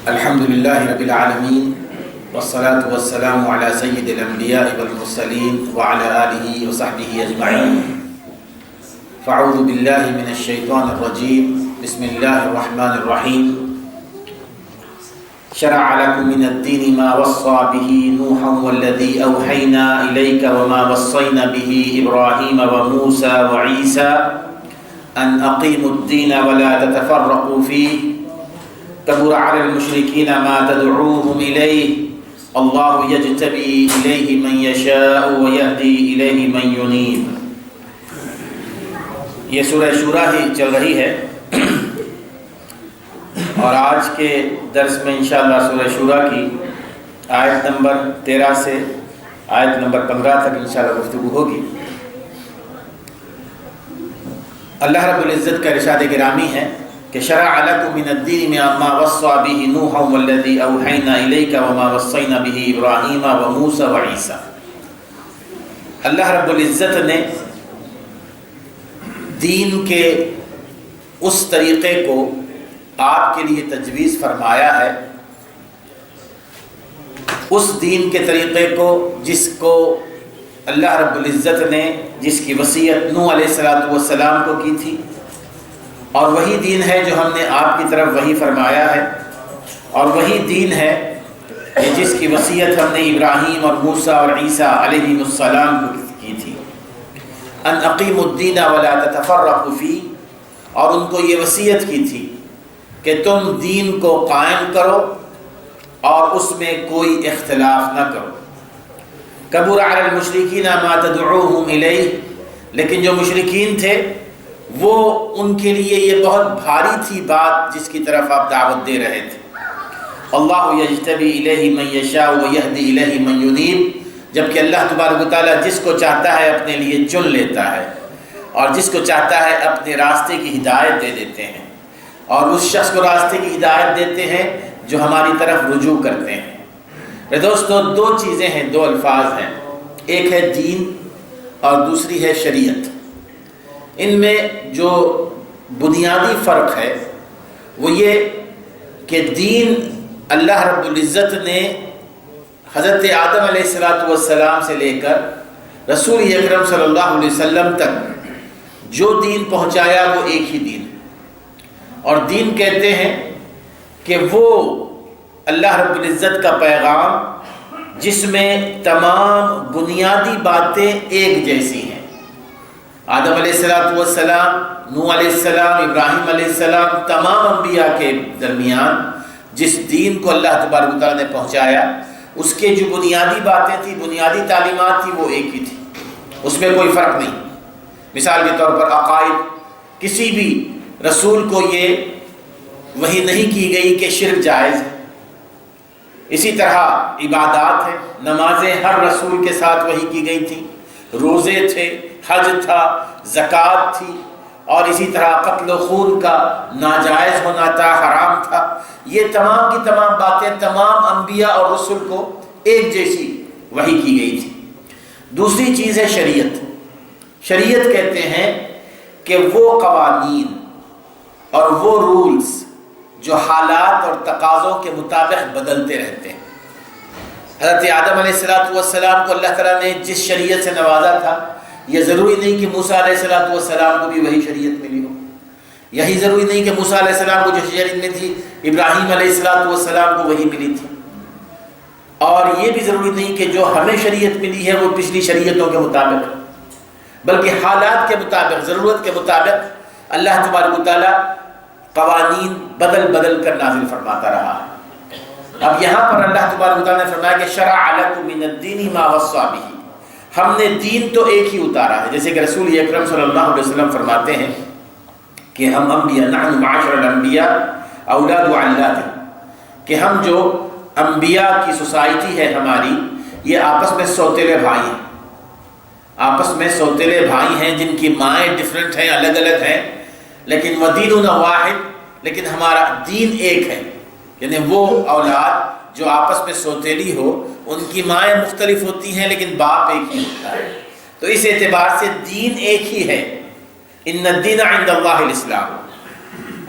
الحمد للہ رب العالمین والصلاة والسلام علی سید الانبیاء والمرسلین وعلی آلہ وصحبہ اجمعین فاعوذ باللہ من الشیطان الرجیم بسم اللہ الرحمن الرحیم شرع لکم من الدین ما وصى به نوحا والذی اوحینا الیک وما وصینا به ابراہیم وموسى وعیسى ان اقیموا الدین ولا تتفرقوا فیہ کبر علی المشرکین ما تدعوهم الیہ اللہ یجتبی الیہ من یشاء ویہدی الیہ من ینیب۔ یہ سورہ شورا ہی چل رہی ہے اور آج کے درس میں انشاءاللہ سورہ شورا کی آیت نمبر 13 سے آیت نمبر 15 تک انشاءاللہ گفتگو ہوگی۔ اللہ رب العزت کا ارشاد گرامی ہے کہ شرع لکم من الدین ما وصى به نوحا والذی اوحینا الیک وما وصینا به ابراہیم وموسى وعیسیٰ۔ اللہ رب العزت نے دین کے اس طریقے کو آپ کے لیے تجویز فرمایا ہے، اس دین کے طریقے کو جس کو اللہ رب العزت نے جس کی وصیت نوح علیہ السلام کو کی تھی، اور وہی دین ہے جو ہم نے آپ کی طرف وہی فرمایا ہے، اور وہی دین ہے کہ جس کی وصیت ہم نے ابراہیم اور موسیٰ اور عیسیٰ علیہ السلام کو کی تھی، ان اقیموا الدین ولا تتفرقوا فیہ، اور ان کو یہ وصیت کی تھی کہ تم دین کو قائم کرو اور اس میں کوئی اختلاف نہ کرو۔ کبر علی المشرکین ما تدعوهم الیہ، لیکن جو مشرکین تھے وہ ان کے لیے یہ بہت بھاری تھی بات جس کی طرف آپ دعوت دے رہے تھے۔ اللہ یجتبی الیہ من یشاء ویہدی الیہ من ینیب، جبکہ اللہ تبارک و تعالیٰ جس کو چاہتا ہے اپنے لیے چن لیتا ہے اور جس کو چاہتا ہے اپنے راستے کی ہدایت دے دیتے ہیں، اور اس شخص کو راستے کی ہدایت دیتے ہیں جو ہماری طرف رجوع کرتے ہیں۔ میرے دوستو، دو چیزیں ہیں، دو الفاظ ہیں، ایک ہے دین اور دوسری ہے شریعت۔ ان میں جو بنیادی فرق ہے وہ یہ کہ دین اللہ رب العزت نے حضرت آدم علیہ السلام سے لے کر رسول اکرم صلی اللہ علیہ وسلم تک جو دین پہنچایا وہ ایک ہی دین ہے، اور دین کہتے ہیں کہ وہ اللہ رب العزت کا پیغام جس میں تمام بنیادی باتیں ایک جیسی ہیں۔ آدم علیہ السلام، نوح علیہ السلام، ابراہیم علیہ السلام، تمام انبیاء کے درمیان جس دین کو اللہ تبارک و تعالیٰ نے پہنچایا اس کے جو بنیادی باتیں تھیں، بنیادی تعلیمات تھیں، وہ ایک ہی تھی، اس میں کوئی فرق نہیں۔ مثال کے طور پر عقائد، کسی بھی رسول کو یہ وحی نہیں کی گئی کہ شرک جائز ہے۔ اسی طرح عبادات ہیں، نمازیں ہر رسول کے ساتھ وحی کی گئی تھی، روزے تھے، حج تھا، زکوٰۃ تھی، اور اسی طرح قتل و خون کا ناجائز ہونا تھا، حرام تھا۔ یہ تمام کی تمام باتیں تمام انبیاء اور رسل کو ایک جیسی وحی کی گئی تھی۔ دوسری چیز ہے شریعت۔ شریعت کہتے ہیں کہ وہ قوانین اور وہ رولز جو حالات اور تقاضوں کے مطابق بدلتے رہتے ہیں۔ حضرت آدم علیہ السلام کو اللہ تعالیٰ نے جس شریعت سے نوازا تھا، یہ ضروری نہیں کہ موسیٰ علیہ السلام کو بھی وہی شریعت ملی ہو، یہی ضروری نہیں کہ موسیٰ علیہ السلام کو جو شریعت میں تھی ابراہیم علیہ السلام کو وہی ملی تھی، اور یہ بھی ضروری نہیں کہ جو ہمیں شریعت ملی ہے وہ پچھلی شریعتوں کے مطابق، بلکہ حالات کے مطابق، ضرورت کے مطابق اللہ تبارک و تعالیٰ قوانین بدل بدل کر نازل فرماتا رہا ہے۔ اب یہاں پر اللہ تبارک و تعالیٰ نے فرمایا کہ شرع لکم من الدین ما وصى به، ہم نے دین تو ایک ہی اتارا ہے، جیسے کہ رسول اکرم صلی اللہ علیہ وسلم فرماتے ہیں کہ ہم انبیاء، نحن معاشر الانبیاء اولاد علات، کہ ہم جو انبیاء کی سوسائٹی ہے ہماری، یہ آپس میں سوتیلے بھائی ہیں، آپس میں سوتیلے بھائی ہیں جن کی مائیں ڈفرنٹ ہیں، الگ الگ ہیں، لیکن ودیننا واحد، لیکن ہمارا دین ایک ہے۔ یعنی وہ اولاد جو آپس میں سوتیلی ہو، ان کی مائیں مختلف ہوتی ہیں لیکن باپ ایک ہی ہوتا ہے، تو اس اعتبار سے دین ایک ہی ہے۔ ان الدین عند اللہ الاسلام،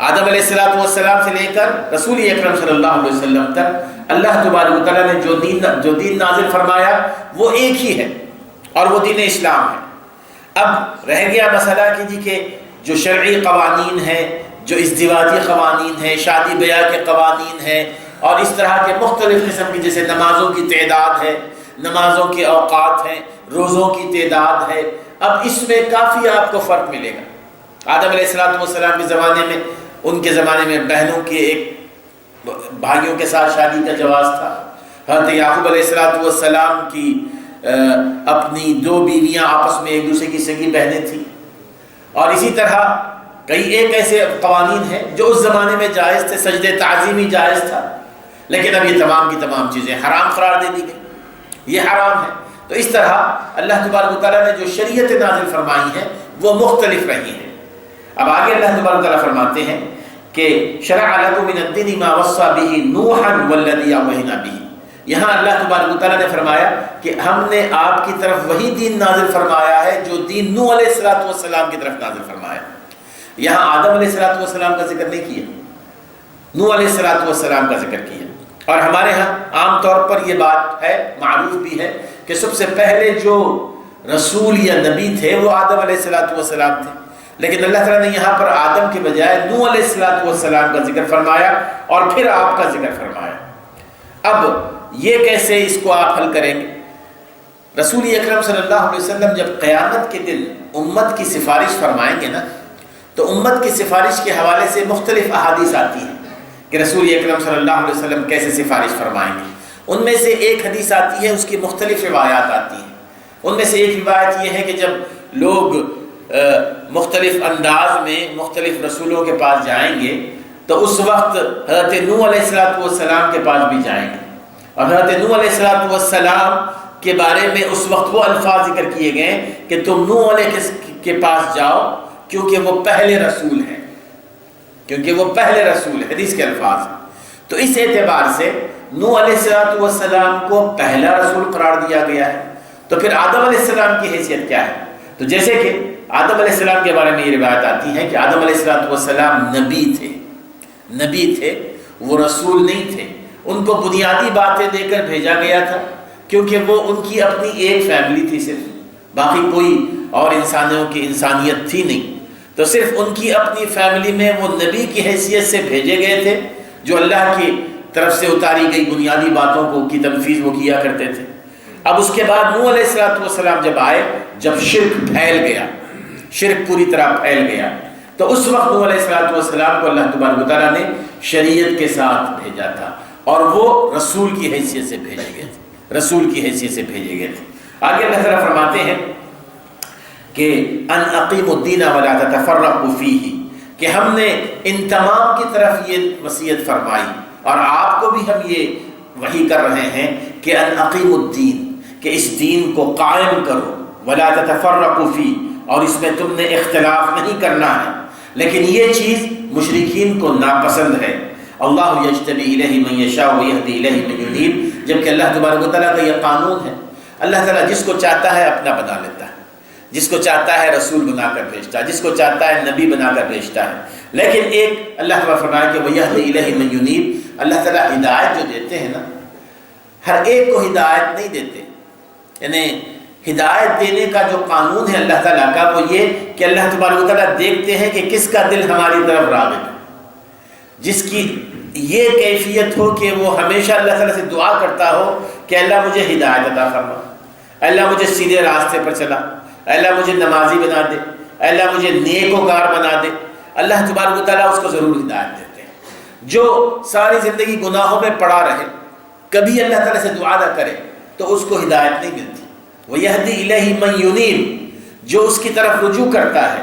آدم علیہ السلام سے لے کر رسول اکرم صلی اللہ علیہ وسلم تک اللہ تبارک و تعالیٰ نے جو دین نازل فرمایا وہ ایک ہی ہے، اور وہ دین اسلام ہے۔ اب رہ گیا مسئلہ کہ جو شرعی قوانین ہیں، جو ازدواجی قوانین ہیں، شادی بیاہ کے قوانین ہیں، اور اس طرح کے مختلف قسم کی، جیسے نمازوں کی تعداد ہے، نمازوں کے اوقات ہیں، روزوں کی تعداد ہے، اب اس میں کافی آپ کو فرق ملے گا۔ آدم علیہ السلام کے زمانے میں، ان کے زمانے میں بہنوں کے ایک بھائیوں کے ساتھ شادی کا جواز تھا۔ حضرت یعقوب علیہ السلام کی اپنی 2 بیویاں آپس میں ایک دوسرے کی سگی بہنیں تھیں، اور اسی طرح کئی ایک ایسے قوانین ہیں جو اس زمانے میں جائز تھے۔ سجدہ تعظیمی جائز تھا، لیکن اب یہ تمام کی تمام چیزیں حرام قرار دے دی گئی، یہ حرام ہے۔ تو اس طرح اللہ تبارک و تعالیٰ نے جو شریعت نازل فرمائی ہے وہ مختلف رہی ہیں۔ اب آگے اللہ تبارک و تعالیٰ فرماتے ہیں کہ شرع لکم من الدین ما وصى به نوحا والذی اوحینا به۔ یہاں اللہ تبارک و تعالیٰ نے فرمایا کہ ہم نے آپ کی طرف وہی دین نازل فرمایا ہے جو دین نوح علیہ السلام کی طرف نازل فرمایا۔ یہاں آدم علیہ السلام کا ذکر نہیں کیا، نوح علیہ السلام کا ذکر کیا۔ اور ہمارے ہاں عام طور پر یہ بات ہے، معروف بھی ہے، کہ سب سے پہلے جو رسول یا نبی تھے وہ آدم علیہ السلام تھے، لیکن اللہ تعالیٰ نے یہاں پر آدم کے بجائے نوح علیہ السلام کا ذکر فرمایا اور پھر آپ کا ذکر فرمایا۔ اب یہ کیسے اس کو آپ حل کریں گے؟ رسول اکرم صلی اللہ علیہ وسلم جب قیامت کے دن امت کی سفارش فرمائیں گے نا، تو امت کی سفارش کے حوالے سے مختلف احادیث آتی ہیں کہ رسول اکرم صلی اللہ علیہ وسلم کیسے سفارش فرمائیں گے۔ ان میں سے ایک حدیث آتی ہے، اس کی مختلف روایات آتی ہیں۔ ان میں سے ایک روایت یہ ہے کہ جب لوگ مختلف انداز میں مختلف رسولوں کے پاس جائیں گے تو اس وقت حضرت نوح علیہ السلام کے پاس بھی جائیں گے، اور حضرت نوح علیہ السلام کے بارے میں اس وقت وہ الفاظ ذکر کیے گئے کہ تم نوح علیہ کے پاس جاؤ کیونکہ وہ پہلے رسول ہیں، کیونکہ وہ پہلے رسول ہیں، حدیث کے الفاظ ہیں۔ تو اس اعتبار سے نوح علیہ السلام کو پہلا رسول قرار دیا گیا ہے۔ تو پھر آدم علیہ السلام کی حیثیت کیا ہے؟ تو جیسے کہ آدم علیہ السلام کے بارے میں یہ روایت آتی ہے کہ آدم علیہ السلام نبی تھے، وہ رسول نہیں تھے۔ ان کو بنیادی باتیں دے کر بھیجا گیا تھا، کیونکہ وہ ان کی اپنی ایک فیملی تھی، صرف باقی کوئی اور انسانوں کی انسانیت تھی نہیں۔ تو صرف ان کی اپنی فیملی میں وہ نبی کی حیثیت سے بھیجے گئے تھے، جو اللہ کی طرف سے اتاری گئی بنیادی باتوں کو کی تنفیذ وہ کیا کرتے تھے۔ اب اس کے بعد نوح علیہ السلام جب آئے، جب شرک پھیل گیا، شرک پوری طرح پھیل گیا، تو اس وقت نوح علیہ السلام کو اللہ تبارک و تعالیٰ نے شریعت کے ساتھ بھیجا تھا، اور وہ رسول کی حیثیت سے بھیجے گئے تھے، رسول کی حیثیت سے بھیجے گئے تھے۔ آگے اللہ تعالیٰ فرماتے ہیں کہ ان اقیموا الدین ولا تتفرقوا فیہ، کہ ہم نے ان تمام کی طرف یہ وصیت فرمائی، اور آپ کو بھی ہم یہ وحی کر رہے ہیں کہ ان اقیموا الدین، کہ اس دین کو قائم کرو، ولا تتفرقوا فیہ، اور اس میں تم نے اختلاف نہیں کرنا ہے۔ لیکن یہ چیز مشرکین کو ناپسند ہے۔ اللہ یجتبی الیہ من یشاء ویہدی الیہ من ینیب، جبکہ اللہ تبارک و تعالیٰ کا یہ قانون ہے، اللہ تعالیٰ جس کو چاہتا ہے اپنا بنا لیتا ہے، جس کو چاہتا ہے رسول بنا کر بھیجتا ہے، جس کو چاہتا ہے نبی بنا کر بھیجتا ہے۔ لیکن ایک اللہ تعالیٰ فرمایا کہ ویہدی الیہ من ینیب، اللہ تعالیٰ ہدایت جو دیتے ہیں نا، ہر ایک کو ہدایت نہیں دیتے، یعنی ہدایت دینے کا جو قانون ہے اللہ تعالیٰ کا وہ یہ کہ اللہ تبارک و تعالیٰ دیکھتے ہیں کہ کس کا دل ہماری طرف راغب ہے، جس کی یہ کیفیت ہو کہ وہ ہمیشہ اللہ تعالیٰ سے دعا کرتا ہو کہ اللہ مجھے ہدایت عطا فرما، اللہ مجھے سیدھے راستے پر چلا، اللہ مجھے نمازی بنا دے، اللہ مجھے نیک وکار بنا دے۔ اللہ تبارک و تعالیٰ اس کو ضرور ہدایت دیتے ہیں۔ جو ساری زندگی گناہوں میں پڑا رہے، کبھی اللہ تعالیٰ سے دعا نہ کرے، تو اس کو ہدایت نہیں ملتی۔ وَيَهْدِي إِلَيْهِ مَن يُنِيبُ، جو اس کی طرف رجوع کرتا ہے،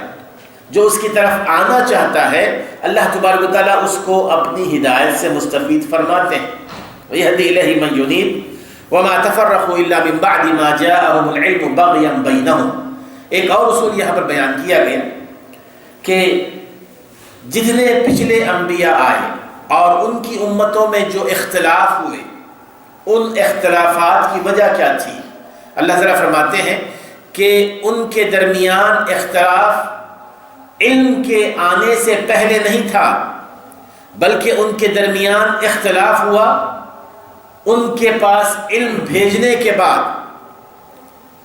جو اس کی طرف آنا چاہتا ہے، اللہ تبارک و تعالیٰ اس کو اپنی ہدایت سے مستفید فرماتے ہیں۔ وَيَهْدِي إِلَيْهِ مَن يُنِيبُ وَمَا تَفَرَّقُوا إِلَّا مِن بَعْدِ مَا جَاءَهُمُ الْعِلْمُ بَغْيًا بَيْنَهُمْ۔ ایک اور اصول یہاں پر بیان کیا گیا کہ جتنے پچھلے انبیاء آئے اور ان کی امتوں میں جو اختلاف ہوئے، ان اختلافات کی وجہ کیا تھی؟ اللہ تعالیٰ فرماتے ہیں کہ ان کے درمیان اختلاف علم کے آنے سے پہلے نہیں تھا، بلکہ ان کے درمیان اختلاف ہوا ان کے پاس علم بھیجنے کے بعد۔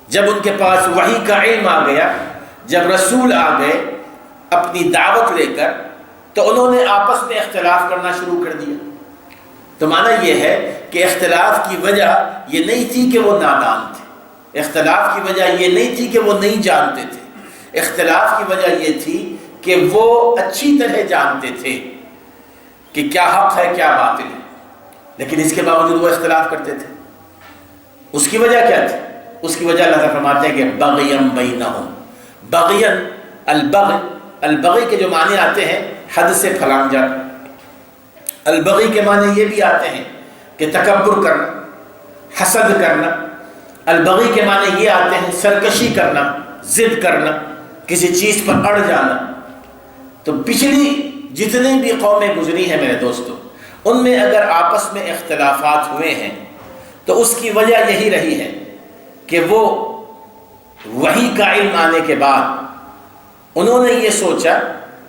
جب ان کے پاس وحی کا علم آ گیا، جب رسول آ گئے اپنی دعوت لے کر، تو انہوں نے آپس میں اختلاف کرنا شروع کر دیا۔ تو معنی یہ ہے کہ اختلاف کی وجہ یہ نہیں تھی کہ وہ نادان تھے، اختلاف کی وجہ یہ نہیں تھی کہ وہ نہیں جانتے تھے، اختلاف کی وجہ یہ تھی کہ وہ اچھی طرح جانتے تھے کہ کیا حق ہے کیا باطل ہے، لیکن اس کے باوجود وہ اختلاف کرتے تھے۔ اس کی وجہ کیا تھی؟ اس کی وجہ اللہ تعالیٰ فرماتے ہیں کہ بغیم بینہم، بغین البغی، البغی کے جو معنی آتے ہیں حد سے پھلانگ جانا، البغی کے معنی یہ بھی آتے ہیں کہ تکبر کرنا، حسد کرنا، البغی کے معنی یہ آتے ہیں سرکشی کرنا، ضد کرنا، کسی چیز پر اڑ جانا۔ تو پچھلی جتنے بھی قومیں گزری ہیں میرے دوستو، ان میں اگر آپس میں اختلافات ہوئے ہیں تو اس کی وجہ یہی رہی ہے کہ وہ وحی کا علم آنے کے بعد انہوں نے یہ سوچا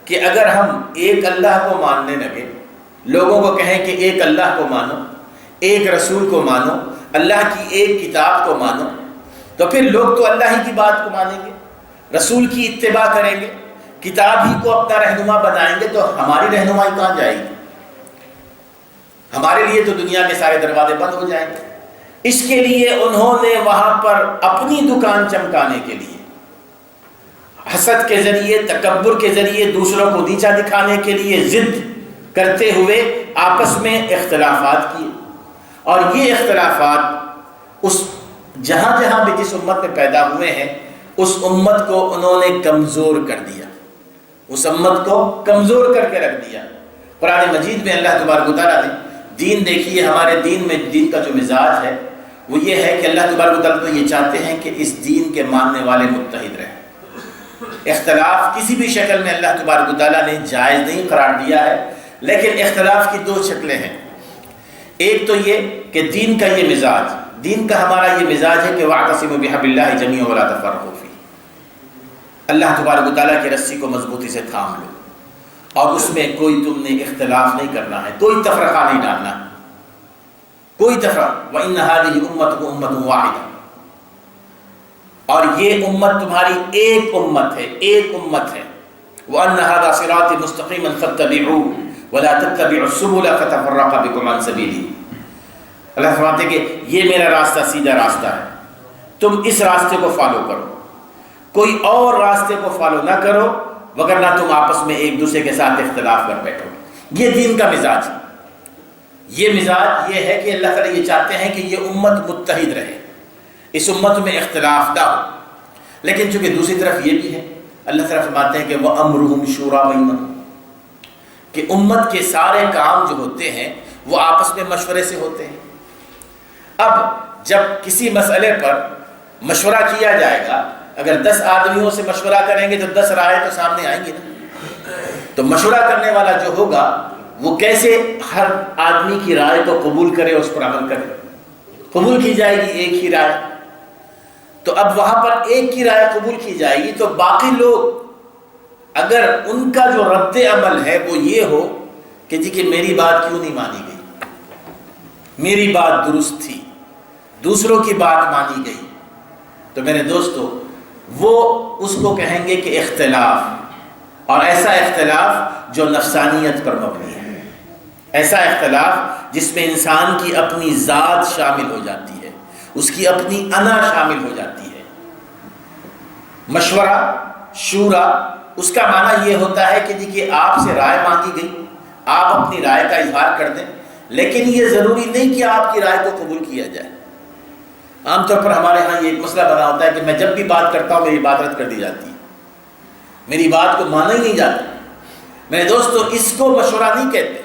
کہ اگر ہم ایک اللہ کو ماننے لگے، لوگوں کو کہیں کہ ایک اللہ کو مانو، ایک رسول کو مانو، اللہ کی ایک کتاب کو مانو، تو پھر لوگ تو اللہ ہی کی بات کو مانیں گے، رسول کی اتباع کریں گے، کتاب ہی کو اپنا رہنما بنائیں گے، تو ہماری رہنمائی کہاں جائے گی؟ ہمارے لیے تو دنیا کے سارے دروازے بند ہو جائیں گے۔ اس کے لیے انہوں نے وہاں پر اپنی دکان چمکانے کے لیے حسد کے ذریعے، تکبر کے ذریعے، دوسروں کو نیچا دکھانے کے لیے ضد کرتے ہوئے آپس میں اختلافات کیے، اور یہ اختلافات اس جہاں جہاں بھی جس امت میں پیدا ہوئے ہیں اس امت کو انہوں نے کمزور کر دیا، اس امت کو کمزور کر کے رکھ دیا۔ قرآن مجید میں اللہ تبارک و تعالیٰ نے دین، دیکھیے ہمارے دین میں دین کا جو مزاج ہے وہ یہ ہے کہ اللہ تبارک و تعالیٰ تو یہ چاہتے ہیں کہ اس دین کے ماننے والے متحد رہیں۔ اختلاف کسی بھی شکل میں اللہ تبارک و تعالیٰ نے جائز نہیں قرار دیا ہے، لیکن اختلاف کی دو شکلیں ہیں۔ ایک تو یہ کہ دین کا یہ مزاج، دین کا ہمارا یہ مزاج ہے کہ وَاعْتَصِمُوا بِحَبْلِ اللَّهِ جَمِيعًا وَلَا تَفَرَّقُوا فِيهِ، اللہ تبارک و تعالیٰ کی رسی کو مضبوطی سے تھام لو اور اس میں کوئی تم نے اختلاف نہیں کرنا ہے، کوئی تفرقہ نہیں ڈالنا، کوئی تفرقہ۔ وَإِنَّ هَذِهِ أُمَّتُكُمْ أُمَّةٌ وَاحِدَةٌ، اور یہ امت تمہاری ایک امت ہے، ایک امت ہے۔ وَأَنَّ هَذَا صِرَاطِي مُسْتَقِيمًا فَاتَّبِعُوهُ وَلَا تَتَّبِعُوا السُّبُلَ فَتَفَرَّقَ بِكُمْ عَنْ سَبِيلِهِ۔ اللہ فرماتے ہیں کہ یہ میرا راستہ سیدھا راستہ ہے، تم اس راستے کو فالو کرو، کوئی اور راستے کو فالو نہ کرو، وگرنہ تم آپس میں ایک دوسرے کے ساتھ اختلاف کر بیٹھو۔ یہ دین کا مزاج ہے۔ یہ مزاج یہ ہے کہ اللہ تعالیٰ یہ چاہتے ہیں کہ یہ امت متحد رہے، اس امت میں اختلاف نہ ہو۔ لیکن چونکہ دوسری طرف یہ بھی ہے، اللہ تعالیٰ فرماتے ہیں کہ وَأَمْرُهُمْ شُورَىٰ بَيْنَهُمْ، کہ امت کے سارے کام جو ہوتے ہیں وہ آپس میں مشورے سے ہوتے ہیں۔ اب جب کسی مسئلے پر مشورہ کیا جائے گا، اگر 10 آدمیوں سے مشورہ کریں گے تو 10 رائے تو سامنے آئیں گی نا، تو مشورہ کرنے والا جو ہوگا وہ کیسے ہر آدمی کی رائے کو قبول کرے، اس پر عمل کرے؟ قبول کی جائے گی ایک ہی رائے، تو اب وہاں پر ایک کی رائے قبول کی جائے گی، تو باقی لوگ اگر ان کا جو رد عمل ہے وہ یہ ہو کہ جی کہ میری بات کیوں نہیں مانی گئی، میری بات درست تھی، دوسروں کی بات مانی گئی، تو میرے دوستو وہ اس کو کہیں گے کہ اختلاف، اور ایسا اختلاف جو نفسانیت پر مبنی ہے، ایسا اختلاف جس میں انسان کی اپنی ذات شامل ہو جاتی ہے، اس کی اپنی انا شامل ہو جاتی ہے۔ مشورہ، شورا، اس کا معنی یہ ہوتا ہے کہ جی کہ آپ سے رائے مانگی گئی، آپ اپنی رائے کا اظہار کر دیں، لیکن یہ ضروری نہیں کہ آپ کی رائے کو قبول کیا جائے۔ عام طور پر ہمارے ہاں یہ ایک مسئلہ بنا ہوتا ہے کہ میں جب بھی بات کرتا ہوں میری بات رد کر دی جاتی ہے، میری بات کو مانا ہی نہیں جاتا۔ میرے دوستو اس کو مشورہ نہیں کہتے۔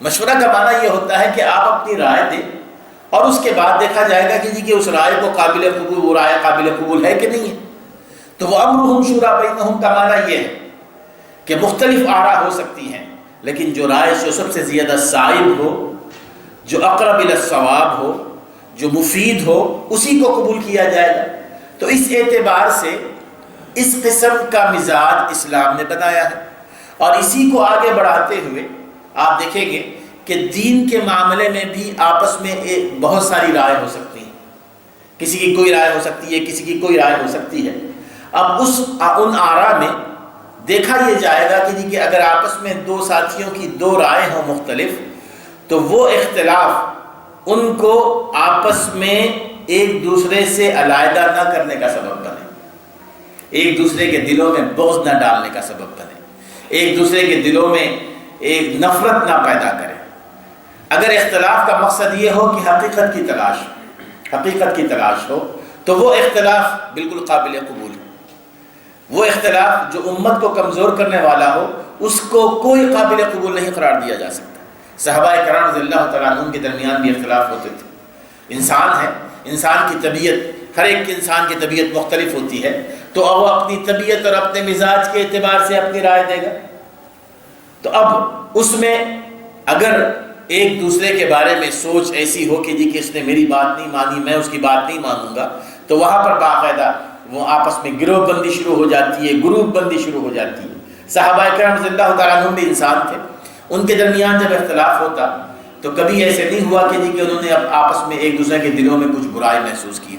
مشورہ کا معنی یہ ہوتا ہے کہ آپ اپنی رائے دیں اور اس کے بعد دیکھا جائے گا کہ جی کہ اس رائے کو قابل قبول، وہ رائے قابل قبول ہے کہ نہیں ہے۔ تو وہ امرهم شورا بینہم کا معنی یہ ہے کہ مختلف آراء ہو سکتی ہیں، لیکن جو رائے جو سب سے زیادہ صائب ہو، جو اقرب الی الصواب ہو، جو مفید ہو، اسی کو قبول کیا جائے گا۔ تو اس اعتبار سے اس قسم کا مزاج اسلام نے بنایا ہے۔ اور اسی کو آگے بڑھاتے ہوئے آپ دیکھیں گے کہ دین کے معاملے میں بھی آپس میں بہت ساری رائے ہو سکتی ہیں، کسی کی کوئی رائے ہو سکتی ہے، کسی کی کوئی رائے ہو سکتی ہے۔ اب ان آراء میں دیکھا یہ جائے گا کہ اگر آپس میں دو ساتھیوں کی دو رائے ہوں مختلف، تو وہ اختلاف ان کو آپس میں ایک دوسرے سے علیحدہ نہ کرنے کا سبب بنے، ایک دوسرے کے دلوں میں بغض نہ ڈالنے کا سبب بنے، ایک دوسرے کے دلوں میں ایک نفرت نہ پیدا کرے۔ اگر اختلاف کا مقصد یہ ہو کہ حقیقت کی تلاش ہو تو وہ اختلاف بالکل قابل قبول ہے۔ وہ اختلاف جو امت کو کمزور کرنے والا ہو اس کو کوئی قابل قبول نہیں قرار دیا جا سکتا۔ صحابہ کرام رضی اللہ تعالیٰ عنہم کے درمیان بھی اختلاف ہوتے تھے۔ انسان ہے، انسان کی طبیعت، ہر ایک انسان کی طبیعت مختلف ہوتی ہے، تو وہ اپنی طبیعت اور اپنے مزاج کے اعتبار سے اپنی رائے دے گا۔ تو اب اس میں اگر ایک دوسرے کے بارے میں سوچ ایسی ہو کہ کہ اس نے میری بات نہیں مانی، میں اس کی بات نہیں مانوں گا، تو وہاں پر باقاعدہ وہ آپس میں گروہ بندی شروع ہو جاتی ہے، گروپ بندی شروع ہو جاتی ہے۔ صحابہ کرام رضی اللہ تعالیٰ عنہم بھی انسان تھے، ان کے درمیان جب اختلاف ہوتا تو کبھی ایسے نہیں ہوا کہ انہوں نے آپس میں ایک دوسرے کے دلوں میں کچھ برائی محسوس کی۔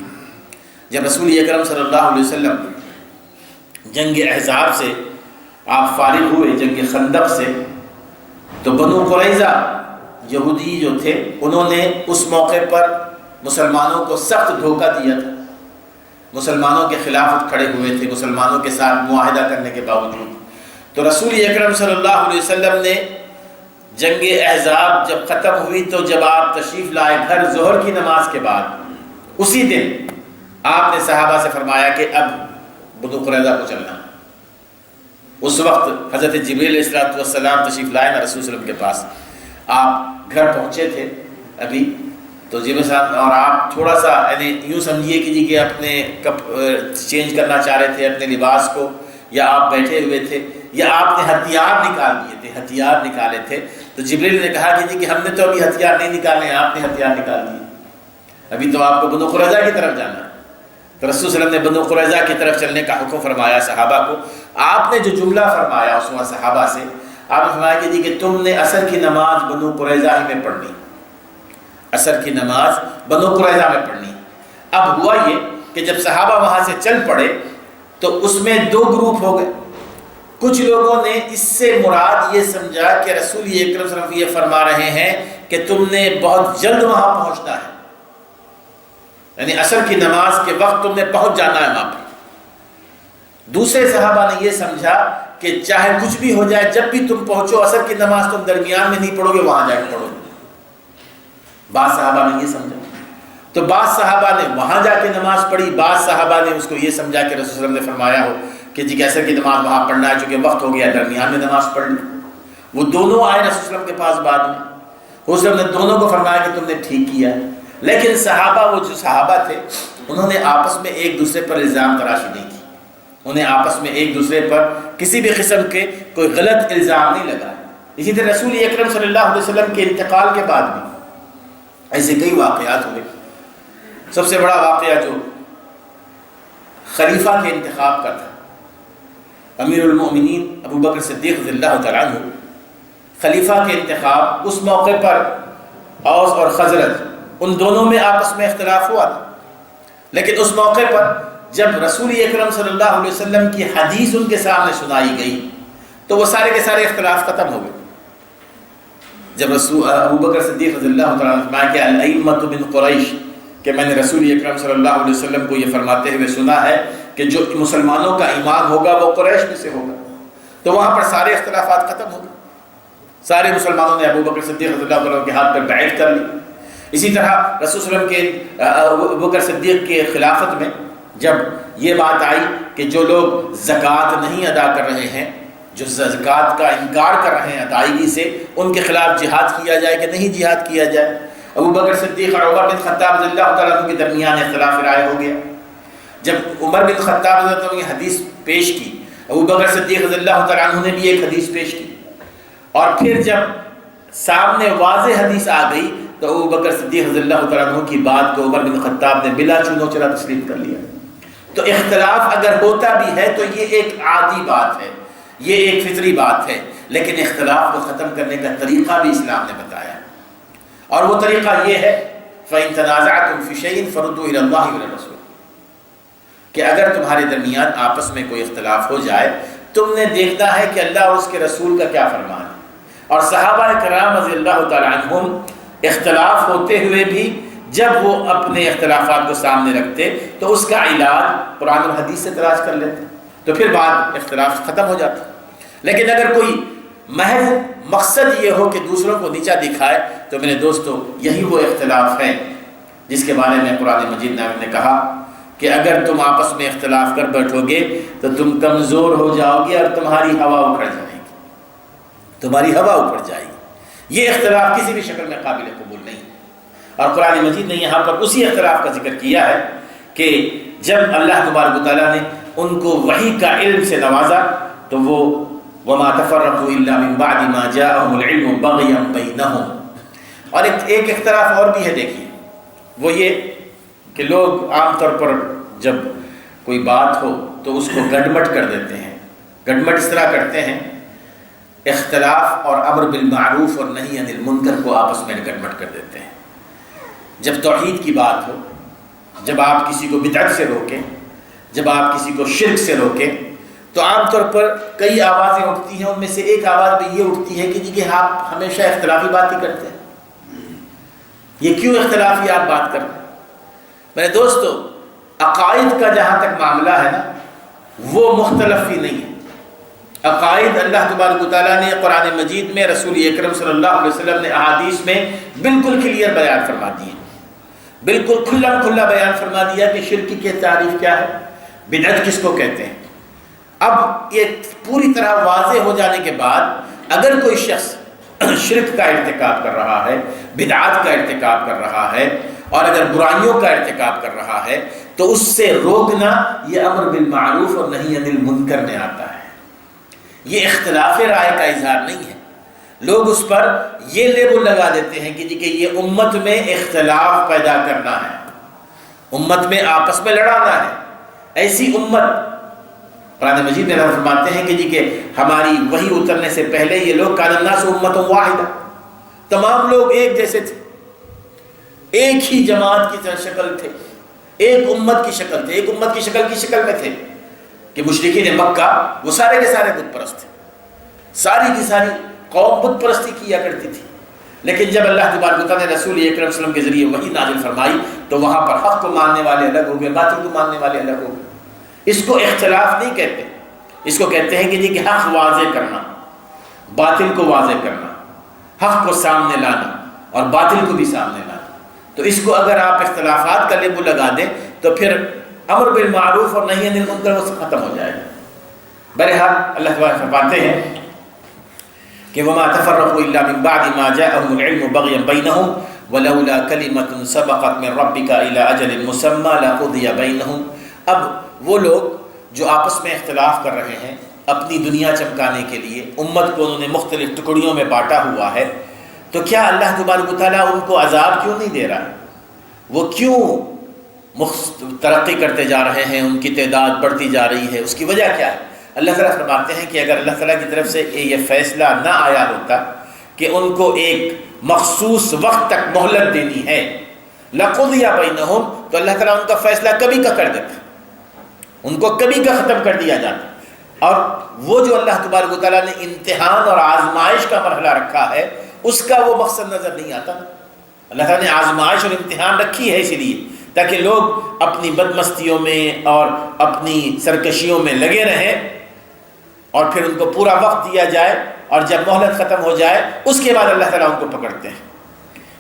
جب رسول اکرم صلی اللہ علیہ وسلم جنگ احزاب سے آپ فارغ ہوئے، جنگ خندق سے، تو بنو قریظہ یہودی جو تھے انہوں نے اس موقع پر مسلمانوں کو سخت دھوکہ دیا تھا، مسلمانوں کے خلاف کھڑے ہوئے تھے مسلمانوں کے ساتھ معاہدہ کرنے کے باوجود۔ تو رسول اکرم صلی اللہ علیہ وسلم نے جنگ احزاب جب ختم ہوئی تو جب آپ تشریف لائے گھر ظہر کی نماز کے بعد، اسی دن آپ نے صحابہ سے فرمایا کہ اب بنو قریظہ کو چلنا۔ اس وقت حضرت جبریل علیہ السلام تشریف لائے نا رسول صلی اللہ علیہ وسلم کے پاس، آپ گھر پہنچے تھے ابھی، تو جبریل صاحب اور آپ تھوڑا سا یعنی یوں سمجھیے کہ اپنے چینج کرنا چاہ رہے تھے اپنے لباس کو، یا آپ بیٹھے ہوئے تھے، یا آپ نے ہتھیار نکال دیے تھے، ہتھیار نکالے تھے، تو جبریل نے کہا کہ ہم نے تو ابھی ہتھیار نہیں نکالے ہیں، آپ نے ہتھیار نکال دیے، ابھی تو آپ کو بنو قریظہ کی طرف جانا ہے۔ تو رسول صلی اللہ علیہ وسلم نے بنو قریظہ کی طرف چلنے کا حکم فرمایا صحابہ کو۔ آپ نے جو جملہ فرمایا اس وقت صحابہ سے، آپ نے فرمایا کہ تم نے عصر کی نماز بنو قریظہ ہی میں پڑھنی، عصر کی نماز بنو قریظہ میں پڑھنی۔ اب ہوا یہ کہ جب صحابہ وہاں سے چل پڑے تو اس میں دو گروپ ہو گئے۔ کچھ لوگوں نے اس سے مراد یہ سمجھا کہ رسول اکرم صلی اللہ علیہ وسلم یہ فرما رہے ہیں کہ تم نے بہت جلد وہاں پہنچنا ہے، یعنی عصر کی نماز کے وقت تم نے پہنچ جانا ہے وہاں پہ۔ دوسرے صحابہ نے یہ سمجھا کہ چاہے کچھ بھی ہو جائے، جب بھی تم پہنچو عصر کی نماز تم درمیان میں نہیں پڑھو گے، وہاں جا کے پڑھو گے۔ بعض صحابہ نے یہ سمجھا، تو بعض صحابہ نے وہاں جا کے نماز پڑھی، بعض صحابہ نے اس کو یہ سمجھا کہ رسول صلی اللہ علیہ وسلم نے فرمایا ہو کہ عصر کی نماز وہاں پڑھنا ہے، چونکہ وقت ہو گیا، درمیان میں نماز پڑھ لی۔ وہ دونوں آئے رسول صلی اللہ علیہ وسلم کے پاس بعد میں، رسول صلی اللہ علیہ وسلم نے دونوں کو فرمایا کہ تم نے ٹھیک کیا، لیکن صحابہ وہ جو صحابہ تھے انہوں نے آپس میں ایک دوسرے پر الزام تراشی نہیں کی، انہیں آپس میں ایک دوسرے پر کسی بھی قسم کے کوئی غلط الزام نہیں لگا۔ اسی طرح رسول اکرم صلی اللہ علیہ وسلم کے انتقال کے بعد بھی ایسے کئی واقعات ہوئے۔ سب سے بڑا واقعہ جو خلیفہ کے انتخاب کا تھا، امیر المؤمنین ابو بکر صدیق رضی اللہ تعالیٰ عنہ، خلیفہ کے انتخاب، اس موقع پر اوس اور خزرج ان دونوں میں آپس میں اختلاف ہوا تھا، لیکن اس موقع پر جب رسول اکرم صلی اللہ علیہ وسلم کی حدیث ان کے سامنے سنائی گئی تو وہ سارے کے سارے اختلاف ختم ہو گئے۔ جب ابو بکر صدیق رضی اللہ تعالیٰ عنہ فرمایا کہ الائمۃ من قریش، کہ میں نے رسول اکرم صلی اللہ علیہ وسلم کو یہ فرماتے ہوئے سنا ہے کہ جو مسلمانوں کا امام ہوگا وہ قریش میں سے ہوگا، تو وہاں پر سارے اختلافات ختم ہو گئے، سارے مسلمانوں نے ابو بکر صدیق رضی اللہ عنہ کے ہاتھ پر بیعت کر لی۔ اسی طرح رسول صلی اللہ علیہ وسلم کے ابو بکر صدیق کے خلافت میں جب یہ بات آئی کہ جو لوگ زکوٰۃ نہیں ادا کر رہے ہیں، جو زکوٰۃ کا انکار کر رہے ہیں ادائیگی سے، ان کے خلاف جہاد کیا جائے کہ نہیں جہاد کیا جائے، ابو بکر صدیق اور عمر بن خطاب رضی اللہ تعالیٰ عنہ کے درمیان اختلاف رائے ہو گیا۔ جب عمر بن خطاب رضی اللہ عنہ نے حدیث پیش کی، ابو بکر صدیق رضی اللہ تعالیٰ عنہ نے بھی ایک حدیث پیش کی، اور پھر جب سامنے واضح حدیث آ گئی تو ابو بکر صدیق رضی اللہ تعالیٰ عنہ کی بات کو عمر بن خطاب نے بلا چونو چرا تسلیم کر لیا۔ تو اختلاف اگر ہوتا بھی ہے تو یہ ایک عادی بات ہے، یہ ایک فطری بات ہے، لیکن اختلاف کو ختم کرنے کا طریقہ بھی اسلام نے بتایا، اور وہ طریقہ یہ ہے فَإِن تَنَازَعْتُمْ فِي شَيْءٍ فَرُدُّوهُ إِلَى اللَّهِ وَالرَّسُولِ، کہ اگر تمہارے درمیان آپس میں کوئی اختلاف ہو جائے، تم نے دیکھنا ہے کہ اللہ اور اس کے رسول کا کیا فرمان ہے۔ اور صحابہ کرام رضی اللہ تعالی عنہم اختلاف ہوتے ہوئے بھی جب وہ اپنے اختلافات کو سامنے رکھتے تو اس کا علاج قرآن اور حدیث سے تلاش کر لیتے، تو پھر بعد اختلاف ختم ہو جاتا۔ لیکن اگر کوئی محض مقصد یہ ہو کہ دوسروں کو نیچا دکھائے تو میرے دوستو یہی وہ اختلاف ہے جس کے بارے میں قرآن مجید نے کہا کہ اگر تم آپس میں اختلاف کر بیٹھو گے تو تم کمزور ہو جاؤ گے اور تمہاری ہوا اکھڑ جائے گی، تمہاری ہوا اکھڑ جائے گی۔ یہ اختلاف کسی بھی شکل میں قابل قبول نہیں، اور قرآن مجید نے یہاں پر اسی اختلاف کا ذکر کیا ہے کہ جب اللہ تبارک و تعالیٰ نے ان کو وحی کا علم سے نوازا تو وہ وَمَا تَفَرَّقُوا إِلَّا مِن بَعْدِ مَا جَاءَهُمُ الْعِلْمُ بَغْيًا بَيْنَهُمْ۔ اور ایک اختلاف اور بھی ہے، دیکھیے وہ یہ کہ لوگ عام طور پر جب کوئی بات ہو تو اس کو گڈمٹ کر دیتے ہیں۔ گڈمٹ اس طرح کرتے ہیں، اختلاف اور امر بالمعروف اور نہی عن المنکر کو آپس میں گڈمٹ کر دیتے ہیں۔ جب توحید کی بات ہو، جب آپ کسی کو بدعت سے روکیں، جب آپ کسی کو شرک سے روکیں، تو عام طور پر کئی آوازیں اٹھتی ہیں، ان میں سے ایک آواز بھی یہ اٹھتی ہے کہ آپ ہمیشہ اختلافی بات ہی کرتے ہیں، یہ کیوں اختلافی آپ بات کر رہے ہیں؟ میرے دوستو عقائد کا جہاں تک معاملہ ہے نا وہ مختلف ہی نہیں ہے۔ عقائد اللہ تبارک و تعالیٰ نے قرآن مجید میں، رسول اکرم صلی اللہ علیہ وسلم نے احادیث میں بالکل کلیئر بیان فرما دیے، بالکل کھلا کھلا بیان فرما دیا کہ شرک کی تعریف کیا ہے، بدعت کس کو کہتے ہیں۔ اب یہ پوری طرح واضح ہو جانے کے بعد اگر کوئی شخص شرک کا ارتکاب کر رہا ہے، بدعات کا ارتکاب کر رہا ہے، اور اگر برائیوں کا ارتکاب کر رہا ہے تو اس سے روکنا یہ امر بالمعروف اور نہی عن المنکر میں آتا ہے۔ یہ اختلاف رائے کا اظہار نہیں ہے۔ لوگ اس پر یہ لیبل لگا دیتے ہیں کہ یہ امت میں اختلاف پیدا کرنا ہے، امت میں آپس میں لڑانا ہے۔ ایسی امت قرآن مجید میں فرماتے ہیں کہ ہماری وحی اترنے سے پہلے یہ لوگ کان الناس امۃ واحدہ، تمام لوگ ایک جیسے تھے، ایک ہی جماعت کی شکل تھے، ایک امت کی شکل تھے، ایک امت کی شکل میں تھے کہ مشرکین مکہ وہ سارے کے سارے بت پرست تھے، ساری کی ساری قوم بت پرستی کیا کرتی تھی۔ لیکن جب اللہ تبارک و تعالیٰ نے رسول اکرم صلی اللہ علیہ وسلم کے ذریعے وحی نازل فرمائی تو وہاں پر حق کو ماننے والے الگ ہو گئے، باطل کو ماننے والے الگ ہو گئے۔ اس کو اختلاف نہیں کہتے، اس کو کہتے ہیں کہ حق واضح کرنا، باطل کو واضح کرنا، حق کو سامنے لانا اور باطل کو بھی سامنے لانا۔ تو اس کو اگر آپ اختلافات کا لیبل لگا دیں تو پھر امر بالمعروف اور نہی عن المنکر وہ ختم ہو جائے گا۔ بہرحال اللہ تعالیٰ فرماتے ہیں کہ وما تفرقوا الا من بعد ما جاءهم العلم بغيا بينهم ولولا كلمة سبقت من ربك الى اجل مسمى لقضي بينهم۔ اب وہ لوگ جو آپس میں اختلاف کر رہے ہیں اپنی دنیا چمکانے کے لیے، امت کو انہوں نے مختلف ٹکڑیوں میں بانٹا ہوا ہے، تو کیا اللہ تبارک و تعالیٰ ان کو عذاب کیوں نہیں دے رہا ہے؟ وہ کیوں ترقی کرتے جا رہے ہیں، ان کی تعداد بڑھتی جا رہی ہے؟ اس کی وجہ کیا ہے؟ اللہ تعالیٰ فرماتے ہیں کہ اگر اللہ تعالیٰ کی طرف سے یہ فیصلہ نہ آیا ہوتا کہ ان کو ایک مخصوص وقت تک مہلت دینی ہے، لَقُضِيَ بَيْنَهُمْ، تو اللہ تعالیٰ ان کا فیصلہ کبھی کا کر دیتا، ان کو کبھی کا ختم کر دیا جاتا۔ اور وہ جو اللہ تبارک و تعالیٰ نے امتحان اور آزمائش کا مرحلہ رکھا ہے اس کا وہ مقصد نظر نہیں آتا۔ اللہ تعالیٰ نے آزمائش اور امتحان رکھی ہے اسی لیے تاکہ لوگ اپنی بدمستیوں میں اور اپنی سرکشیوں میں لگے رہیں، اور پھر ان کو پورا وقت دیا جائے، اور جب مہلت ختم ہو جائے اس کے بعد اللہ تعالیٰ ان کو پکڑتے ہیں۔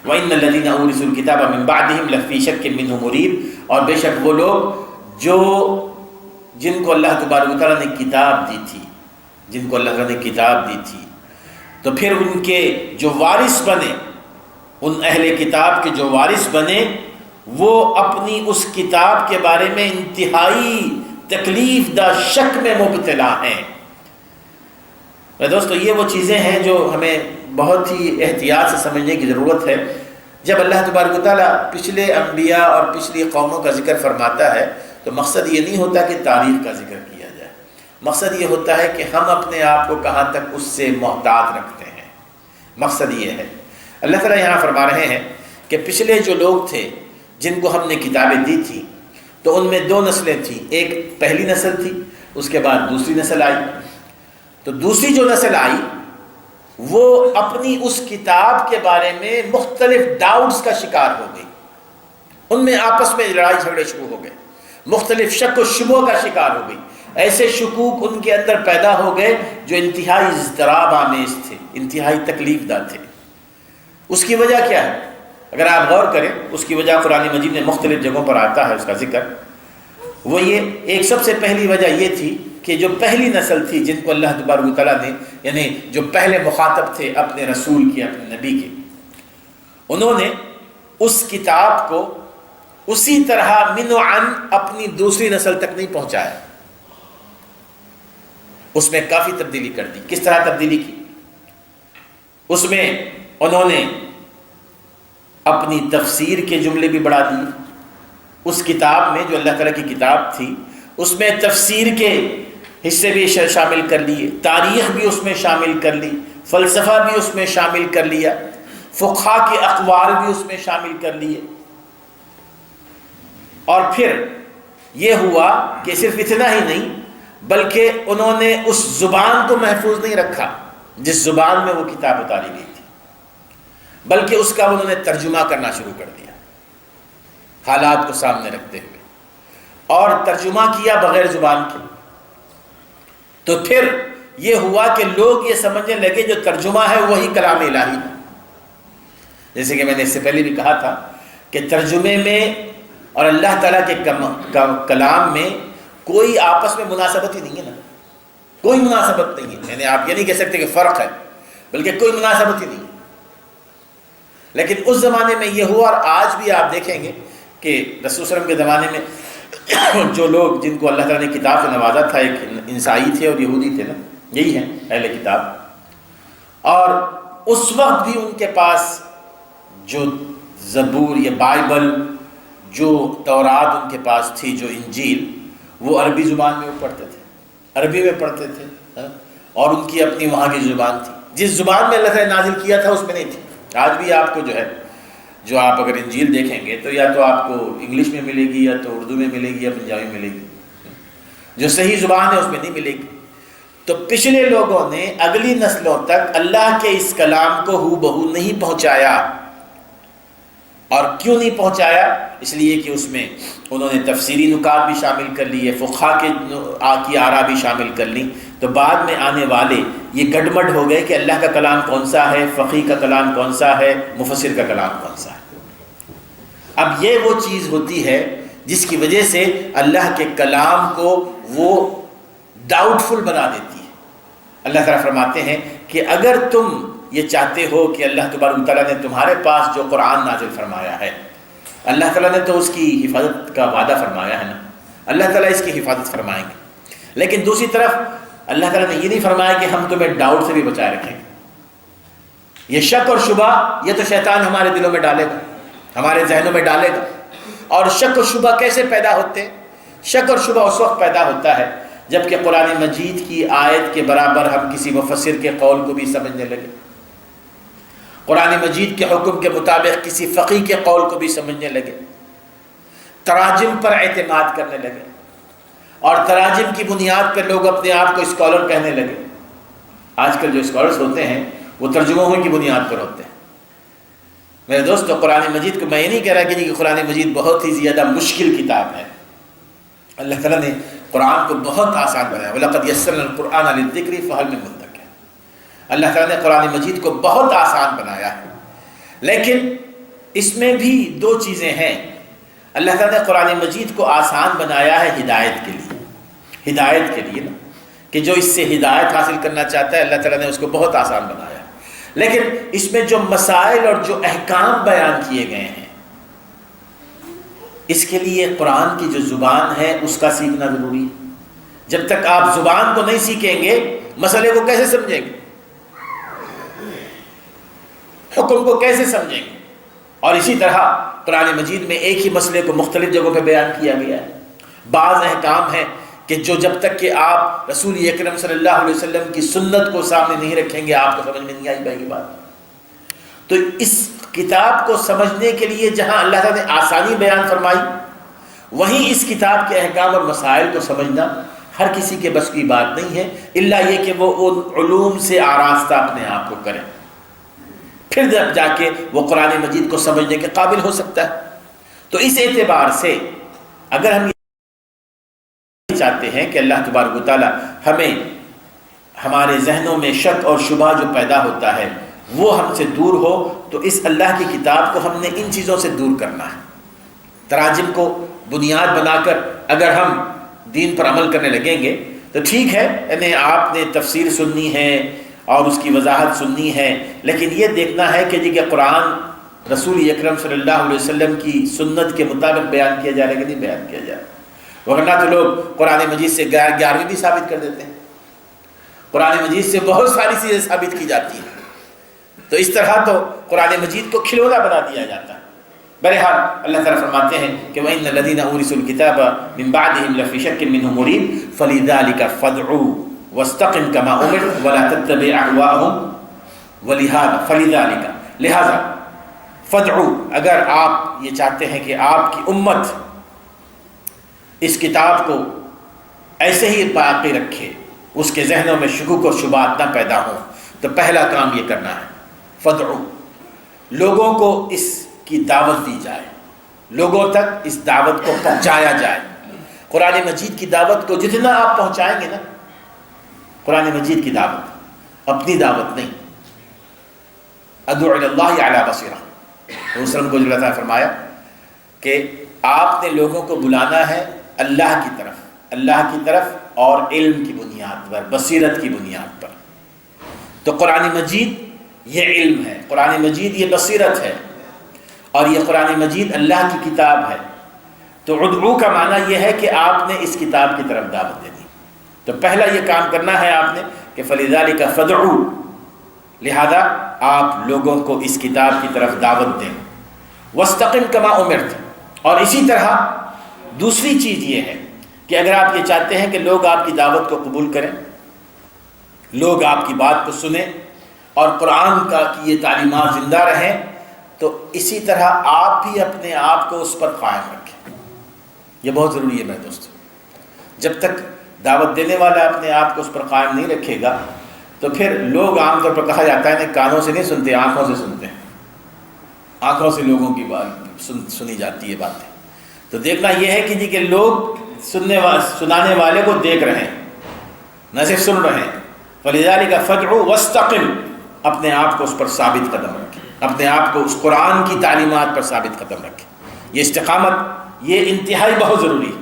وَإِنَّ الَّذِينَ أُورِثُوا الْكِتَابَ مِن بَعْدِهِمْ لَفِي شَكٍّ مِّنْهُ مُرِيبٍ، اور بے شک وہ لوگ جن کو اللہ تبارک و تعالیٰ نے کتاب دی تھی، جن کو اللہ تعالیٰ نے کتاب دی تھی، تو پھر ان کے جو وارث بنے، ان اہل کتاب کے جو وارث بنے، وہ اپنی اس کتاب کے بارے میں انتہائی تکلیف دہ شک میں مبتلا ہیں۔ دوستو یہ وہ چیزیں ہیں جو ہمیں بہت ہی احتیاط سے سمجھنے کی ضرورت ہے۔ جب اللہ تبارک و تعالیٰ پچھلے انبیاء اور پچھلی قوموں کا ذکر فرماتا ہے تو مقصد یہ نہیں ہوتا کہ تاریخ کا ذکر کیا جائے، مقصد یہ ہوتا ہے کہ ہم اپنے آپ کو کہاں تک اس سے محتاط رکھتے ہیں، مقصد یہ ہے۔ اللہ تعالیٰ یہاں فرما رہے ہیں کہ پچھلے جو لوگ تھے جن کو ہم نے کتابیں دی تھی تو ان میں دو نسلیں تھیں، ایک پہلی نسل تھی، اس کے بعد دوسری نسل آئی۔ تو دوسری جو نسل آئی وہ اپنی اس کتاب کے بارے میں مختلف ڈاؤٹس کا شکار ہو گئی، ان میں آپس میں لڑائی جھگڑے شروع ہو گئے، مختلف شک و شبہوں کا شکار ہو گئی، ایسے شکوک ان کے اندر پیدا ہو گئے جو انتہائی اضطراب آمیز تھے، انتہائی تکلیف دہ تھے۔ اس کی وجہ کیا ہے؟ اگر آپ غور کریں اس کی وجہ قرآن مجید میں مختلف جگہوں پر آتا ہے اس کا ذکر، وہ یہ ایک سب سے پہلی وجہ یہ تھی کہ جو پہلی نسل تھی جن کو اللہ تبارک و تعالیٰ نے، یعنی جو پہلے مخاطب تھے اپنے رسول کے، اپنے نبی کے، انہوں نے اس کتاب کو اسی طرح من و عن اپنی دوسری نسل تک نہیں پہنچایا، اس میں کافی تبدیلی کر دی۔ کس طرح تبدیلی کی؟ اس میں انہوں نے اپنی تفسیر کے جملے بھی بڑھا دیے، اس کتاب میں جو اللہ تعالیٰ کی کتاب تھی اس میں تفسیر کے حصے بھی شامل کر لیے، تاریخ بھی اس میں شامل کر لی، فلسفہ بھی اس میں شامل کر لیا، فقہا کے اقوال بھی اس میں شامل کر لیے۔ اور پھر یہ ہوا کہ صرف اتنا ہی نہیں بلکہ انہوں نے اس زبان کو محفوظ نہیں رکھا جس زبان میں وہ کتاب اتاری گئی تھی، بلکہ اس کا انہوں نے ترجمہ کرنا شروع کر دیا حالات کو سامنے رکھتے ہوئے، اور ترجمہ کیا بغیر زبان کے۔ تو پھر یہ ہوا کہ لوگ یہ سمجھنے لگے جو ترجمہ ہے وہی کلام الہی ہے۔ جیسے کہ میں نے اس سے پہلے بھی کہا تھا کہ ترجمے میں اور اللہ تعالیٰ کے کلام میں کوئی آپس میں مناسبت ہی نہیں ہے نا، کوئی مناسبت نہیں ہے، یعنی آپ یہ نہیں کہہ سکتے کہ فرق ہے، بلکہ کوئی مناسبت ہی نہیں ہے۔ لیکن اس زمانے میں یہ ہوا، اور آج بھی آپ دیکھیں گے کہ رسول صلی اللہ علیہ وسلم کے زمانے میں جو لوگ جن کو اللہ تعالیٰ نے کتاب سے نوازا تھا، ایک عیسائی تھے اور یہودی تھے نا، یہی ہیں اہل کتاب، اور اس وقت بھی ان کے پاس جو زبور یا بائبل، جو تورات ان کے پاس تھی، جو انجیل، وہ عربی زبان میں وہ پڑھتے تھے، عربی میں پڑھتے تھے، اور ان کی اپنی وہاں کی زبان تھی، جس زبان میں اللہ تعالیٰ نے نازل کیا تھا اس میں نہیں تھی۔ آج بھی آپ کو جو ہے، جو آپ اگر انجیل دیکھیں گے تو یا تو آپ کو انگلش میں ملے گی، یا تو اردو میں ملے گی، یا پنجابی میں ملے گی، جو صحیح زبان ہے اس میں نہیں ملے گی۔ تو پچھلے لوگوں نے اگلی نسلوں تک اللہ کے اس کلام کو ہو بہو نہیں پہنچایا، اور کیوں نہیں پہنچایا؟ اس لیے کہ اس میں انہوں نے تفسیری نکات بھی شامل کر لیے، فقہا کی آراء بھی شامل کر لی، تو بعد میں آنے والے یہ گڈمڈ ہو گئے کہ اللہ کا کلام کون سا ہے، فقیہ کا کلام کون سا ہے، مفسر کا کلام کون سا ہے۔ اب یہ وہ چیز ہوتی ہے جس کی وجہ سے اللہ کے کلام کو وہ ڈاؤٹ فل بنا دیتی ہے۔ اللہ تعالیٰ فرماتے ہیں کہ اگر تم یہ چاہتے ہو کہ اللہ تبارک و تعالیٰ نے تمہارے پاس جو قرآن نازل فرمایا ہے، اللہ تعالیٰ نے تو اس کی حفاظت کا وعدہ فرمایا ہے نا، اللہ تعالیٰ اس کی حفاظت فرمائیں گے، لیکن دوسری طرف اللہ تعالیٰ نے یہ نہیں فرمایا کہ ہم تمہیں ڈاؤٹ سے بھی بچائے رکھیں گے۔ یہ شک اور شبہ یہ تو شیطان ہمارے دلوں میں ڈالے گا، ہمارے ذہنوں میں ڈالے گا۔ اور شک و شبہ کیسے پیدا ہوتے ہیں؟ شک اور شبہ اس وقت پیدا ہوتا ہے جبکہ قرآن مجید کی آیت کے برابر ہم کسی مفسر کے قول کو بھی سمجھنے لگے، قرآن مجید کے حکم کے مطابق کسی فقیہ کے قول کو بھی سمجھنے لگے، تراجم پر اعتماد کرنے لگے، اور تراجم کی بنیاد پر لوگ اپنے آپ کو اسکالر کہنے لگے۔ آج کل جو اسکالرز ہوتے ہیں وہ ترجموں کی بنیاد پر ہوتے ہیں۔ میرے دوستو، قرآن مجید کو میں یہ نہیں کہہ رہا کہ قرآن مجید بہت ہی زیادہ مشکل کتاب ہے، اللہ تعالیٰ نے قرآن کو بہت آسان بنایا، وَلَقَدْ يَسَّرْنَا الْقُرْآنَ لِلذِّكْرِ فَهَلْ مِن مُدَّكِرٍ۔ اللہ تعالیٰ نے قرآن مجید کو بہت آسان بنایا ہے، لیکن اس میں بھی دو چیزیں ہیں۔ اللہ تعالیٰ نے قرآن مجید کو آسان بنایا ہے ہدایت کے لیے، ہدایت کے لیے نا، کہ جو اس سے ہدایت حاصل کرنا چاہتا ہے اللہ تعالیٰ نے اس کو بہت آسان بنایا ہے، لیکن اس میں جو مسائل اور جو احکام بیان کیے گئے ہیں اس کے لیے قرآن کی جو زبان ہے اس کا سیکھنا ضروری ہے۔ جب تک آپ زبان کو نہیں سیکھیں گے مسئلے کو کیسے سمجھیں گے، حکم کو کیسے سمجھیں گے؟ اور اسی طرح قرآن مجید میں ایک ہی مسئلے کو مختلف جگہوں پہ بیان کیا گیا ہے، بعض احکام ہیں کہ جو جب تک کہ آپ رسول اکرم صلی اللہ علیہ وسلم کی سنت کو سامنے نہیں رکھیں گے آپ کو سمجھ میں نہیں آئی پائے گی بات۔ تو اس کتاب کو سمجھنے کے لیے جہاں اللہ تعالیٰ نے آسانی بیان فرمائی، وہیں اس کتاب کے احکام اور مسائل کو سمجھنا ہر کسی کے بس کی بات نہیں ہے، الا یہ کہ وہ ان علوم سے آراستہ اپنے آپ کو کرے، پھر جب جا کے وہ قرآن مجید کو سمجھنے کے قابل ہو سکتا ہے۔ تو اس اعتبار سے اگر ہم یہ چاہتے ہیں کہ اللہ تبارک و تعالی ہمیں ہمارے ذہنوں میں شک اور شبہ جو پیدا ہوتا ہے وہ ہم سے دور ہو، تو اس اللہ کی کتاب کو ہم نے ان چیزوں سے دور کرنا ہے۔ تراجم کو بنیاد بنا کر اگر ہم دین پر عمل کرنے لگیں گے تو ٹھیک ہے، یعنی آپ نے تفسیر سننی ہے اور اس کی وضاحت سننی ہے، لیکن یہ دیکھنا ہے کہ قرآن رسول اکرم صلی اللہ علیہ وسلم کی سنت کے مطابق بیان کیا جا رہا ہے کہ نہیں بیان کیا جا رہا۔ ورنہ تو لوگ قرآن مجید سے 11ویں بھی ثابت کر دیتے ہیں، قرآن مجید سے بہت ساری چیزیں ثابت کی جاتی ہیں، تو اس طرح تو قرآن مجید کو کھلونا بنا دیا جاتا ہے۔ بہرحال اللہ تعالیٰ فرماتے ہیں کہ وَإِنَّ الَّذِينَ أُورِثُوا الْكِتَابَ مِن بَعْدِهِمْ لَفِي شَكٍّ مِّنْهُ مُرِيبٍ فَلِذَلِكَ فَادْعُوا وَاسْتَقِمْ كَمَا أُمِرْتَ وَلَا تَتَّبِعْ أَهْوَاءَهُمْ وَلِهَذَا فَلِذَلِكَ لہذا فَادْعُوا، اگر آپ یہ چاہتے ہیں کہ آپ کی امت اس کتاب کو ایسے ہی باقی رکھے، اس کے ذہنوں میں شکوک و شبہات نہ پیدا ہوں، تو پہلا کام یہ کرنا ہے فَادْعُوا، لوگوں کو اس کی دعوت دی جائے، لوگوں تک اس دعوت کو پہنچایا جائے۔ قرآن مجید کی دعوت کو جتنا آپ پہنچائیں گے نا، قرآن مجید کی دعوت، اپنی دعوت نہیں، ادعو الی اللہ علی بصیرہ، رسول کو اللہ تعالیٰ فرمایا کہ آپ نے لوگوں کو بلانا ہے اللہ کی طرف اور علم کی بنیاد پر، بصیرت کی بنیاد پر۔ تو قرآن مجید یہ علم ہے، قرآن مجید یہ بصیرت ہے، اور یہ قرآن مجید اللہ کی کتاب ہے۔ تو ادعو کا معنی یہ ہے کہ آپ نے اس کتاب کی طرف دعوت دینی، تو پہلا یہ کام کرنا ہے آپ نے کہ فَلِذَلِكَ فَادْعُوا، لہذا آپ لوگوں کو اس کتاب کی طرف دعوت دیں، وَاسْتَقِمْ كَمَا أُمِرْتَ، اور اسی طرح دوسری چیز یہ ہے کہ اگر آپ یہ چاہتے ہیں کہ لوگ آپ کی دعوت کو قبول کریں، لوگ آپ کی بات کو سنیں اور قرآن کی یہ تعلیمات زندہ رہیں، تو اسی طرح آپ بھی اپنے آپ کو اس پر قائم رکھیں۔ یہ بہت ضروری ہے میرے دوستو، جب تک دعوت دینے والا اپنے آپ کو اس پر قائم نہیں رکھے گا تو پھر لوگ عام طور پر کہا جاتا ہے کہ کانوں سے نہیں سنتے، آنکھوں سے سنتے ہیں، آنکھوں سے لوگوں کی بات سنی جاتی ہے باتیں۔ تو دیکھنا یہ ہے کہ لوگ سنانے والے کو دیکھ رہے ہیں، نہ صرف سن رہے ہیں۔ فَلِذَلِكَ فَادْعُوا وَاسْتَقِمْ، اپنے آپ کو اس پر ثابت قدم رکھیں، اپنے آپ کو اس قرآن کی تعلیمات پر ثابت قدم رکھیں۔ یہ استقامت یہ انتہائی بہت ضروری ہے،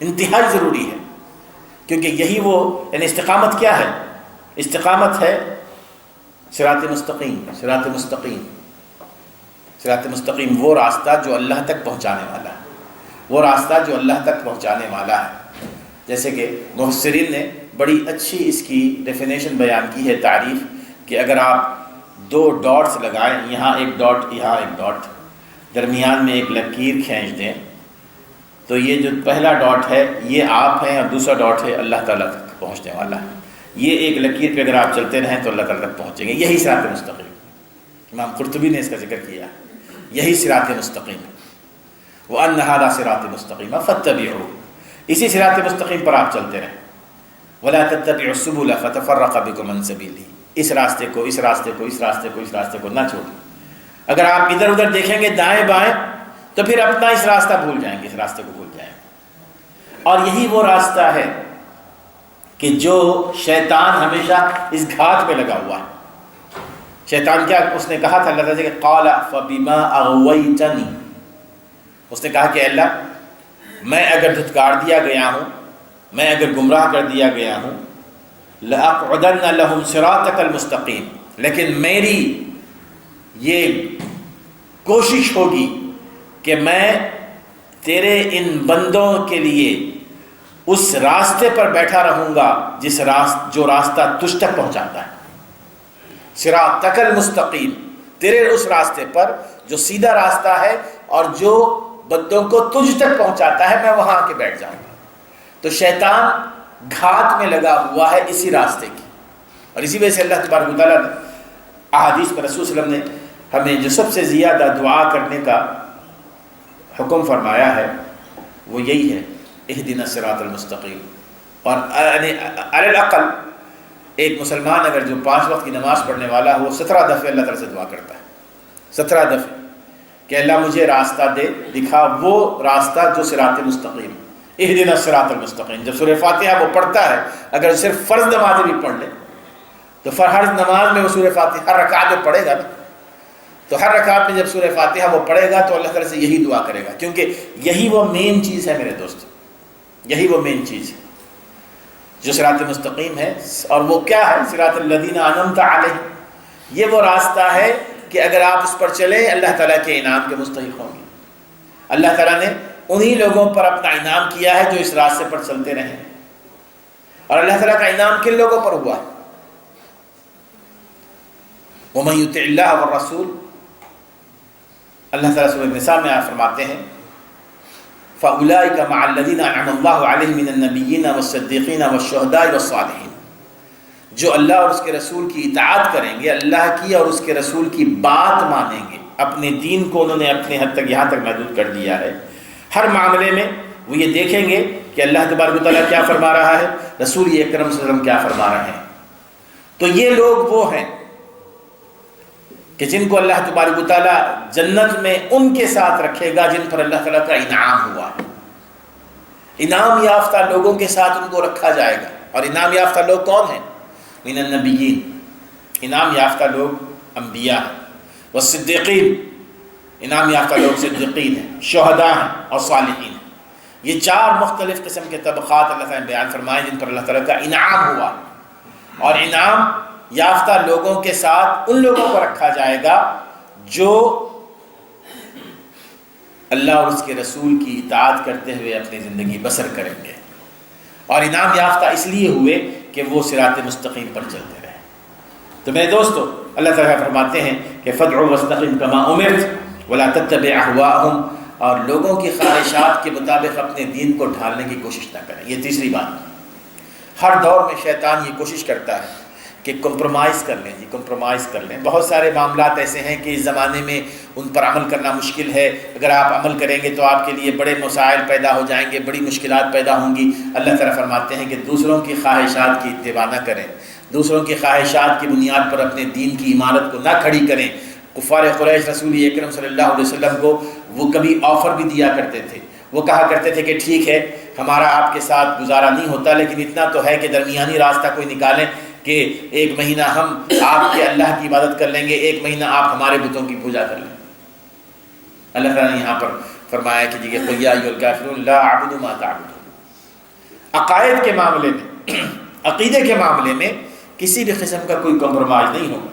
انتہائی ضروری ہے، کیونکہ یہی وہ، یعنی استقامت کیا ہے؟ استقامت ہے صراط مستقیم، صراط مستقیم، صراط مستقیم، وہ راستہ جو اللہ تک پہنچانے والا ہے، وہ راستہ جو اللہ تک پہنچانے والا ہے۔ جیسے کہ مفسرین نے بڑی اچھی اس کی ڈیفینیشن بیان کی ہے، تعریف، کہ اگر آپ 2 ڈاٹس لگائیں، یہاں ایک ڈاٹ، یہاں ایک ڈاٹ، درمیان میں ایک لکیر کھینچ دیں، تو یہ جو پہلا ڈاٹ ہے یہ آپ ہیں اور دوسرا ڈاٹ ہے اللہ تعالیٰ تک پہنچنے والا ہے۔ یہ ایک لکیر پہ اگر آپ چلتے رہیں تو اللہ تعالیٰ تک پہنچیں گے، یہی صراط مستقیم۔ امام قرطبی نے اس کا ذکر کیا، یہی صراط مستقیم، وَأَنَّ هَذَا صِرَاطِ مُسْتَقِيمًا فَاتَّبِعُوهُ، اسی صراط مستقیم پر آپ چلتے رہیں۔ وَلَا تَتَّبِعُوا السُّبُلَ فَتَفَرَّقَ بِكُمْ عَنْ سَبِيلِهِ، اس راستے کو، اس راستے کو، اس راستے کو، اس راستے کو نہ چھوڑیں۔ اگر آپ ادھر ادھر دیکھیں گے دائیں بائیں تو پھر اپنا اس راستہ بھول جائیں گے، اس راستے کو بھول جائیں گے۔ اور یہی وہ راستہ ہے کہ جو شیطان ہمیشہ اس گھاٹ پہ لگا ہوا ہے۔ شیطان کیا اس نے کہا تھا اللہ تعالیٰ کہ قَالَ فَبِمَا أَغْوَيْتَنِي، اس نے کہا کہ اللہ میں اگر دھتکار دیا گیا ہوں، میں اگر گمراہ کر دیا گیا ہوں، لَأَقْعُدَنَّ لَهُمْ صِرَاطَكَ الْمُسْتَقِيمَ، لیکن میری یہ کوشش ہوگی کہ میں تیرے ان بندوں کے لیے اس راستے پر بیٹھا رہوں گا جو راستہ تجھ تک پہنچاتا ہے، صراطک المستقیم، تیرے اس راستے پر جو سیدھا راستہ ہے اور جو بندوں کو تجھ تک پہنچاتا ہے، میں وہاں آ کے بیٹھ جاؤں گا۔ تو شیطان گھات میں لگا ہوا ہے اسی راستے کی، اور اسی وجہ سے اللہ تبارک و تعالیٰ نے احادیث میں رسول صلی اللہ علیہ وسلم نے ہمیں جو سب سے زیادہ دعا کرنے کا حکم فرمایا ہے وہ یہی ہے، اہدنا الصراط المستقیم۔ اور علی الاقل ایک مسلمان اگر جو 5 وقت کی نماز پڑھنے والا ہو، 17 دفعہ اللہ تعالیٰ سے دعا کرتا ہے، 17 دفعہ کہ اللہ مجھے راستہ دے، دکھا وہ راستہ جو صراط مستقیم، اہدنا الصراط المستقیم۔ جب سورہ فاتحہ وہ پڑھتا ہے، اگر صرف فرض نمازیں بھی پڑھ لے تو ہر نماز میں وہ سورہ فاتحہ ہر رکعت میں پڑھے گا نا، تو ہر رکعت میں جب سورہ فاتحہ وہ پڑھے گا تو اللہ تعالیٰ سے یہی دعا کرے گا، کیونکہ یہی وہ مین چیز ہے میرے دوست، یہی وہ مین چیز ہے جو صراط مستقیم ہے۔ اور وہ کیا ہے؟ صراط الذین انعمت علیہم، یہ وہ راستہ ہے کہ اگر آپ اس پر چلیں اللہ تعالیٰ کے انعام کے مستحق ہوں گے۔ اللہ تعالیٰ نے انہی لوگوں پر اپنا انعام کیا ہے جو اس راستے پر چلتے رہیں، اور اللہ تعالیٰ کا انعام کن لوگوں پر ہوا؟ وَمَن يُطِعِ اللَّهَ وَالرَّسُولَ، اللہ تعالیٰ سورۃ النساء میں فرماتے ہیں فَأُولَٰئِكَ مَعَ الَّذِينَ أَنْعَمَ اللَّهُ عَلَيْهِم مِّنَ النَّبِيِّينَ وَالصِّدِّيقِينَ وَالشُّهَدَاءِ وَالصَّالِحِينَ، جو اللہ اور اس کے رسول کی اطاعت کریں گے، اللہ کی اور اس کے رسول کی بات مانیں گے، اپنے دین کو انہوں نے اپنے حد تک یہاں تک محدود کر دیا ہے، ہر معاملے میں وہ یہ دیکھیں گے کہ اللہ تبارک و تعالیٰ کیا فرما رہا ہے، رسول اکرم صلی اللہ علیہ وسلم کیا فرما رہے ہیں۔ تو یہ لوگ وہ ہیں کہ جن کو اللہ تبارک و تعالیٰ جنت میں ان کے ساتھ رکھے گا جن پر اللہ تعالیٰ کا انعام ہوا ہے۔ انعام یافتہ لوگوں کے ساتھ ان کو رکھا جائے گا، اور انعام یافتہ لوگ کون ہیں؟ من النبیین، انعام یافتہ لوگ انبیاء ہیں، والصدیقین، انعام یافتہ لوگ صدیقین ہیں، شہداء ہیں اور صالحین ہیں۔ یہ 4 مختلف قسم کے طبقات اللہ تعالیٰ نے بیان فرمائے جن پر اللہ تعالیٰ کا انعام ہوا، اور انعام یافتہ لوگوں کے ساتھ ان لوگوں کو رکھا جائے گا جو اللہ اور اس کے رسول کی اطاعت کرتے ہوئے اپنی زندگی بسر کریں گے، اور انعام یافتہ اس لیے ہوئے کہ وہ صراط مستقیم پر چلتے رہے۔ تو میرے دوستو، اللہ تعالیٰ فرماتے ہیں کہ فَادْعُ وَاسْتَقِمْ كَمَا أُمِرْتَ وَلَا تَتَّبِعْ أَهْوَاءَهُمْ، اور لوگوں کی خواہشات کے مطابق اپنے دین کو ڈھالنے کی کوشش نہ کریں۔ یہ تیسری بات، ہر دور میں شیطان یہ کوشش کرتا ہے کہ کمپرومائز کر لیں، کمپرومائز کر لیں۔ بہت سارے معاملات ایسے ہیں کہ اس زمانے میں ان پر عمل کرنا مشکل ہے، اگر آپ عمل کریں گے تو آپ کے لیے بڑے مسائل پیدا ہو جائیں گے، بڑی مشکلات پیدا ہوں گی۔ اللہ تعالیٰ فرماتے ہیں کہ دوسروں کی خواہشات کی اتباع نہ کریں، دوسروں کی خواہشات کی بنیاد پر اپنے دین کی عمارت کو نہ کھڑی کریں۔ کفار قریش رسول اکرم صلی اللہ علیہ وسلم کو وہ کبھی آفر بھی دیا کرتے تھے، وہ کہا کرتے تھے کہ ٹھیک ہے ہمارا آپ کے ساتھ گزارا نہیں ہوتا، لیکن اتنا تو ہے کہ درمیانی راستہ کوئی نکالیں کہ 1 مہینہ ہم آپ کے اللہ کی عبادت کر لیں گے، 1 مہینہ آپ ہمارے بتوں کی پوجا کر لیں۔ اللہ تعالیٰ نے یہاں پر فرمایا کہ جی قُلْ یَا أَیُّهَا الْکَافِرُونَ لَا أَعْبُدُ مَا تَعْبُدُونَ۔ عقائد کے معاملے میں، عقیدے کے معاملے میں کسی بھی قسم کا کوئی کمپرومائز نہیں ہوگا۔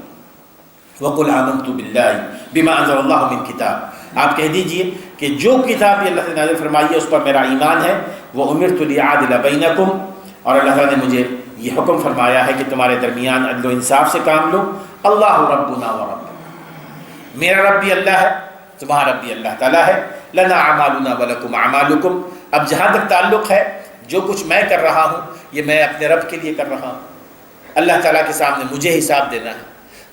وَقُلْ آمَنْتُ بِاللَّهِ بِمَا أَنزَلَ اللَّهُ مِنْ کِتَابٍ، آپ کہہ دیجئے کہ جو کتاب اللہ نے نازل فرمائی ہے اس پر میرا ایمان ہے۔ وَأُمِرْتُ لِأَعْدِلَ بَيْنَكُمْ، اور اللہ تعالیٰ نے مجھے یہ حکم فرمایا ہے کہ تمہارے درمیان عدل و انصاف سے کام لو۔ اللہ ربنا و ربکم، میرا رب بھی اللہ ہے، تمہارا رب بھی اللہ تعالیٰ ہے۔ لنا اعمالنا ولکم اعمالکم، اب جہاں تک تعلق ہے جو کچھ میں کر رہا ہوں یہ میں اپنے رب کے لیے کر رہا ہوں، اللہ تعالیٰ کے سامنے مجھے حساب دینا ہے۔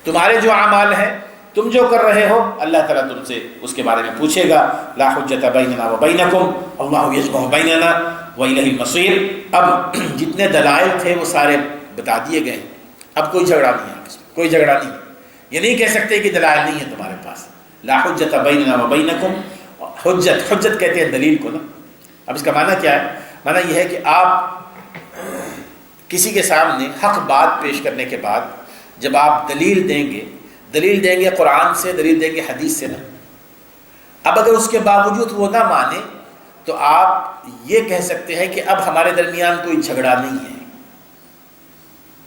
تمہارے جو اعمال ہیں، تم جو کر رہے ہو، اللہ تعالیٰ تم سے اس کے بارے میں پوچھے گا۔ لا حجت بیننا و بینکم اللہ یجمع بیننا وإلیہ المصیر۔ اب جتنے دلائل تھے وہ سارے بتا دیے گئے، اب کوئی جھگڑا نہیں ہے، کوئی جھگڑا نہیں ہے۔ یہ نہیں کہہ سکتے کہ دلائل نہیں ہے تمہارے پاس۔ لا حجت بیننا و بینکم، حجت کہتے ہیں دلیل کو نا۔ اب اس کا معنی کیا ہے؟ معنی یہ ہے کہ آپ کسی کے سامنے حق بات پیش کرنے کے بعد جب آپ دلیل دیں گے قرآن سے، دلیل دیں گے حدیث سے نا۔ اب اگر اس کے باوجود وہ نہ مانے تو آپ یہ کہہ سکتے ہیں کہ اب ہمارے درمیان کوئی جھگڑا نہیں ہے۔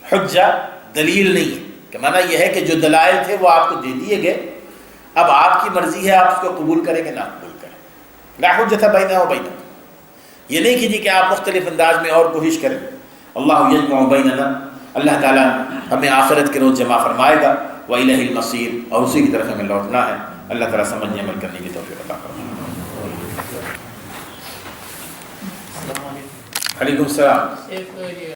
حجہ دلیل نہیں ہے، کہ معنی یہ ہے کہ جو دلائل تھے وہ آپ کو دے دیے گئے، اب آپ کی مرضی ہے آپ اس کو قبول کریں کہ نہ قبول کریں۔ لا حجت بیننا و بینکم، یہ نہیں کیجیے کہ آپ مختلف انداز میں اور کوشش کریں۔ اللہ یجمع بیننا، اللہ تعالیٰ ہمیں آخرت کے روز جمع فرمائے گا۔ وإلیہ المصیر، اور اسی کی طرف ہمیں لوٹنا ہے۔ اللہ تعالیٰ سمجھنے عمل کرنے کی توفیق عطا فرمائے۔ علیکم السلام. ایک یہ